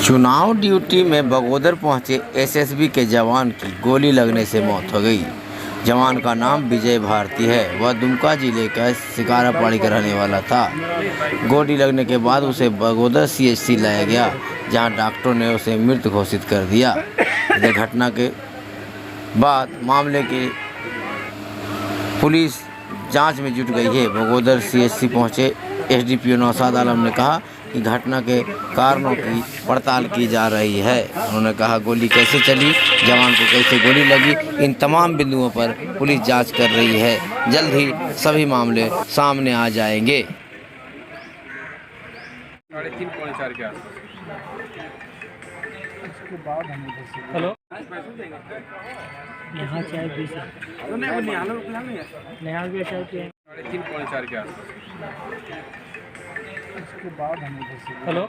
चुनाव ड्यूटी में बगोदर पहुंचे एसएसबी के जवान की गोली लगने से मौत हो गई। जवान का नाम विजय भारती है। वह दुमका जिले का शिकारापाड़ी का रहने वाला था। गोली लगने के बाद उसे बगोदर सीएचसी लाया गया, जहां डॉक्टरों ने उसे मृत घोषित कर दिया। इस घटना के बाद मामले की पुलिस जांच में जुट गई है। बगोदर सीएचसी पहुंचे एसडीपीओ नौशाद आलम ने कहा कि घटना के कारणों की पड़ताल की जा रही है। उन्होंने कहा गोली कैसे चली, जवान को कैसे गोली लगी, इन तमाम बिंदुओं पर पुलिस जांच कर रही है। जल्द ही सभी मामले सामने आ जाएंगे। 3:30-4 के आसपास। उसके बाद हम उधर से हेलो, यहाँ चाय पी सकते यहाँ भी चाय पिए 3:30-4 के आसपास। उसके बाद हम उधर से हेलो।